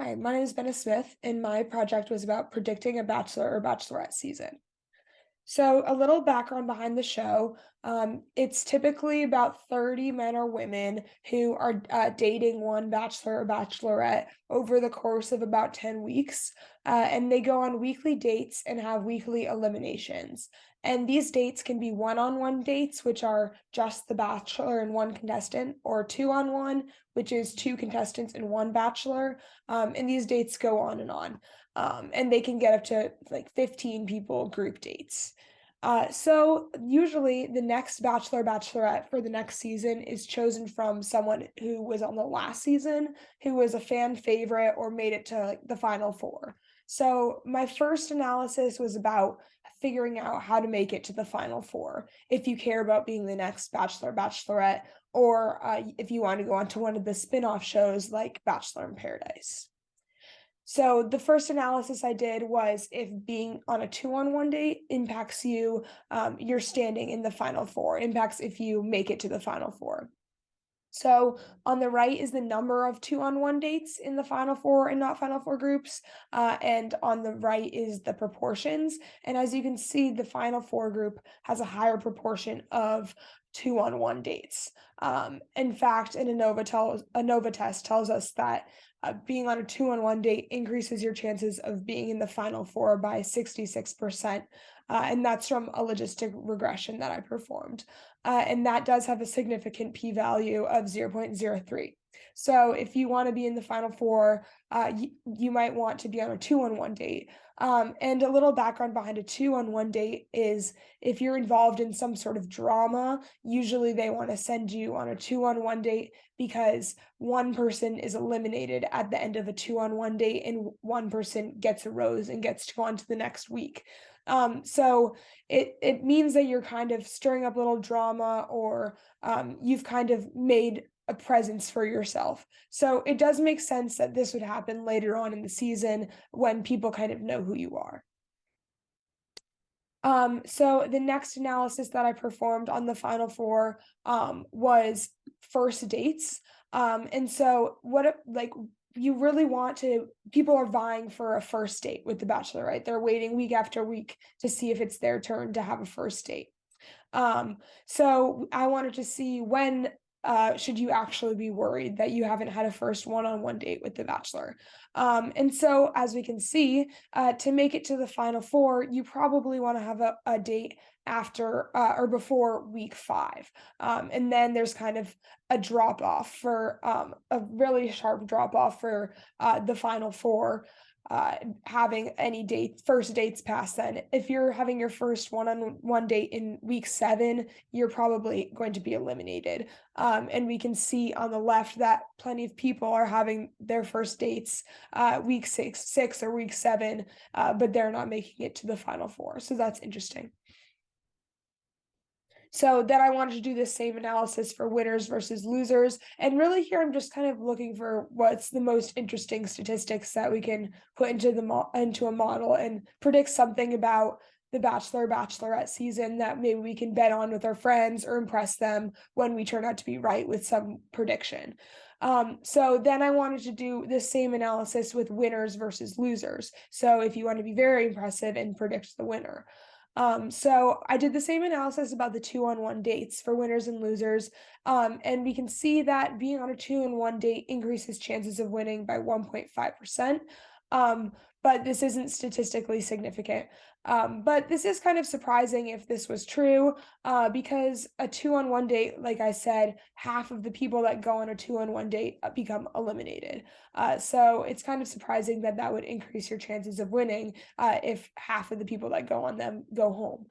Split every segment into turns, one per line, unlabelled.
Hi, my name is Benna Smith, and my project was about predicting a Bachelor or Bachelorette season. So, a little background behind the show. It's typically about 30 men or women who are dating one bachelor or bachelorette over the course of about 10 weeks. And they go on weekly dates and have weekly eliminations. And these dates can be one on one dates, which are just the bachelor and one contestant, or two on one, which is two contestants and one bachelor. And these dates go on and on. And they can get up to like 15 people group dates. So usually the next bachelor bachelorette for the next season is chosen from someone who was on the last season, who was a fan favorite or made it to like the final four. So my first analysis was about figuring out how to make it to the final four if you care about being the next bachelor bachelorette, or if you want to go on to one of the spin-off shows like Bachelor in Paradise. So the first analysis I did was if being on a two-on-one date impacts you, your standing in the final four, impacts if you make it to the final four. So on the right is the number of two-on-one dates in the final four and not final four groups, and on the right is the proportions. And as you can see, the final four group has a higher proportion of two-on-one dates. In fact, a Nova test tells us that being on a two-on-one date increases your chances of being in the final four by 66%. And that's from a logistic regression that I performed. And that does have a significant p-value of 0.03. So if you want to be in the final four, you might want to be on a two-on-one date. And a little background behind a two-on-one date is if you're involved in some sort of drama, usually they want to send you on a two-on-one date because one person is eliminated at the end of a two-on-one date and one person gets a rose and gets to go on to the next week. So it means that you're kind of stirring up a little drama, or you've kind of made a presence for yourself. So it does make sense that this would happen later on in the season when people kind of know who you are. So the next analysis that I performed on the final four was first dates. And so like you really want to, people are vying for a first date with the Bachelor, right? They're waiting week after week to see if it's their turn to have a first date. So I wanted to see when should you actually be worried that you haven't had a first one-on-one date with the Bachelor. And so as we can see, to make it to the final four, you probably want to have a date after or before week five. And then there's kind of a drop off for a really sharp drop off for the final four, having any first dates past then. If you're having your first one-on-one date in week seven, you're probably going to be eliminated. And we can see on the left that plenty of people are having their first dates week six or week seven, but they're not making it to the final four. So that's interesting. So then I wanted to do the same analysis for winners versus losers. And really here I'm just kind of looking for what's the most interesting statistics that we can put into into a model and predict something about the Bachelor Bachelorette season that maybe we can bet on with our friends or impress them when we turn out to be right with some prediction. So then I wanted to do the same analysis with winners versus losers. So if you want to be very impressive and predict the winner. So I did the same analysis about the two-on-one dates for winners and losers. And we can see that being on a two-on-one date increases chances of winning by 1.5%. But this isn't statistically significant. But this is kind of surprising if this was true, because a two-on-one date, like I said, half of the people that go on a two-on-one date become eliminated. So it's kind of surprising that that would increase your chances of winning if half of the people that go on them go home.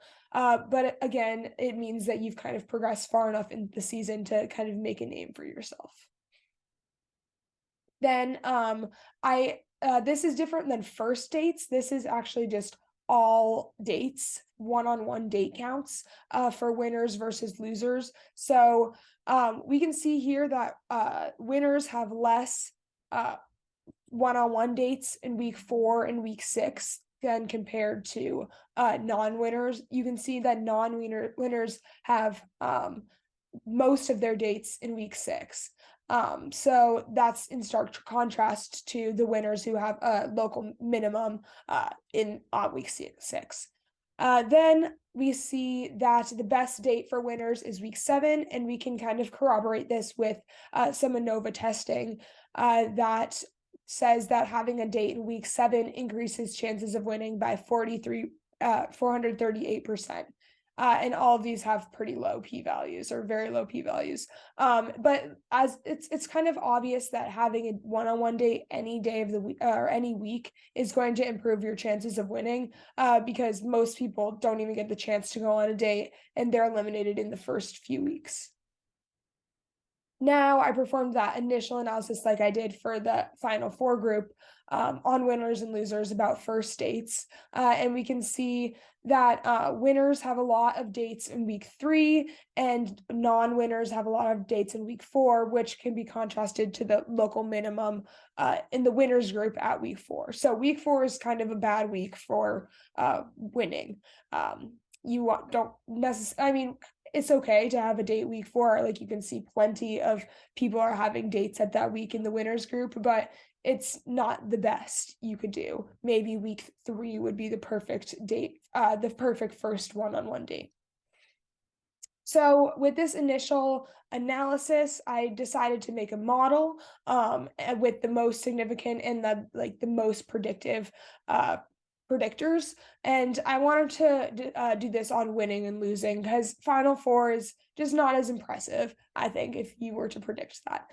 But again, it means that you've kind of progressed far enough in the season to kind of make a name for yourself. Then I this is different than first dates. This is actually just all dates, one-on-one date counts for winners versus losers. So we can see here that winners have less one-on-one dates in week four and week six than compared to non-winners. You can see that non-winners have most of their dates in week six. So that's in stark contrast to the winners who have a local minimum in week six. Then we see that the best date for winners is week 7, and we can kind of corroborate this with some ANOVA testing that says that having a date in week 7 increases chances of winning by 438%. And all of these have pretty low p-values or very low p-values. But as it's kind of obvious that having a one-on-one date any day of the week or any week is going to improve your chances of winning, because most people don't even get the chance to go on a date and they're eliminated in the first few weeks. Now I performed that initial analysis like I did for the final 4 group on winners and losers about first dates. And we can see that winners have a lot of dates in week 3 and non-winners have a lot of dates in week 4, which can be contrasted to the local minimum in the winners group at week 4. So week 4 is kind of a bad week for winning. Don't necessarily, I mean, it's okay to have a date week 4. Like, you can see plenty of people are having dates at that week in the winners group, but it's not the best you could do. Maybe week 3 would be the perfect date, the perfect first one-on-one date. So with this initial analysis, I decided to make a model with the most significant and the most predictive predictors. And I wanted to do this on winning and losing because Final Four is just not as impressive, I think, if you were to predict that.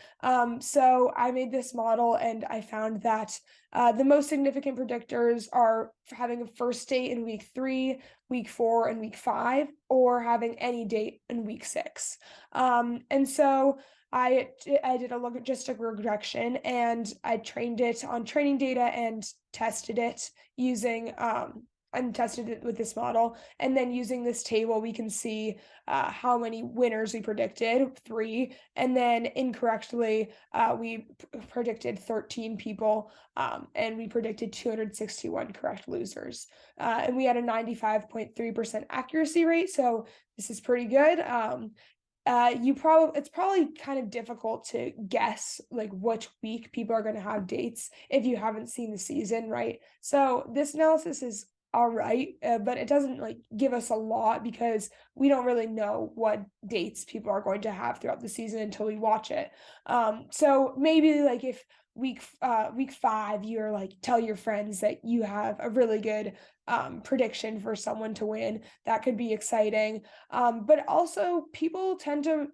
So I made this model and I found that the most significant predictors are having a first date in week 3, week 4, and week 5, or having any date in week 6. And so I did a logistic regression and I trained it on training data and tested it using and tested it with this model. And then using this table, we can see how many winners we predicted, 3, and then incorrectly we predicted 13 people, and we predicted 261 correct losers. And we had a 95.3% accuracy rate, so this is pretty good. It's probably kind of difficult to guess like which week people are going to have dates if you haven't seen the season, right? So this analysis is all right, but it doesn't like give us a lot because we don't really know what dates people are going to have throughout the season until we watch it. So maybe like if week 5 you're like tell your friends that you have a really good prediction for someone to win, that could be exciting. But also people tend to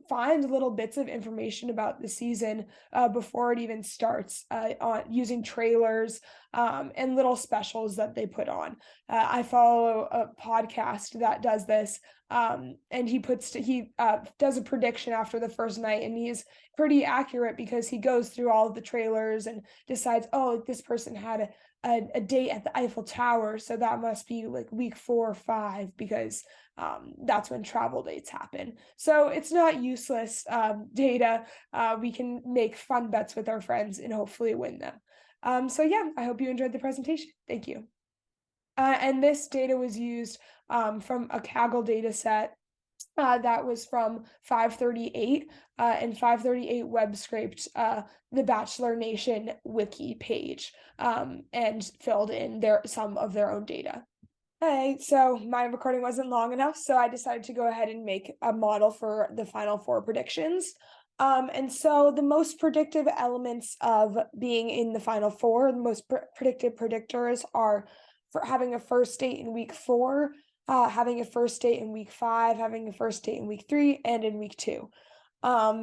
find little bits of information about the season before it even starts on using trailers and little specials that they put on. I follow a podcast that does this, and he does a prediction after the first night, and he's pretty accurate because he goes through all of the trailers and decides, oh, this person had a date at the Eiffel Tower, so that must be like week 4 or 5 because that's when travel dates happen. So it's not useless data. We can make fun bets with our friends and hopefully win them. So yeah, I hope you enjoyed the presentation. Thank you. And this data was used from a Kaggle data set that was from 538, and 538 web scraped the Bachelor Nation wiki page and filled in some of their own data. Hey, so my recording wasn't long enough, so I decided to go ahead and make a model for the final 4 predictions. And so the most predictive elements of being in the final 4, the most predictive predictors are for having a first date in week 4, having a first date in week 5, having a first date in week 3, and in week 2.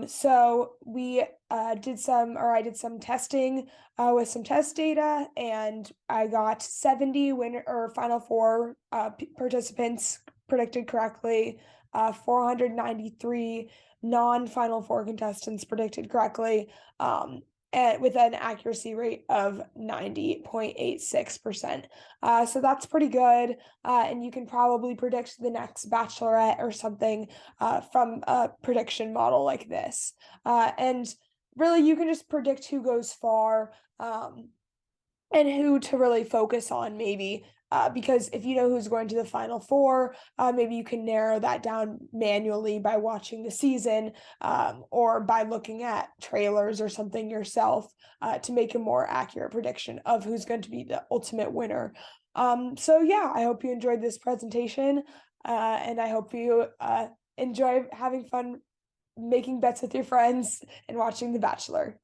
So I did some testing with some test data, and I got 70 winner or final 4 participants predicted correctly, 493 non-final 4 contestants predicted correctly, and with an accuracy rate of 90.86%. So that's pretty good. And you can probably predict the next Bachelorette or something from a prediction model like this. And really, you can just predict who goes far and who to really focus on maybe because if you know who's going to the final four, maybe you can narrow that down manually by watching the season, or by looking at trailers or something yourself, to make a more accurate prediction of who's going to be the ultimate winner. So yeah, I hope you enjoyed this presentation, and I hope you enjoy having fun making bets with your friends and watching The Bachelor.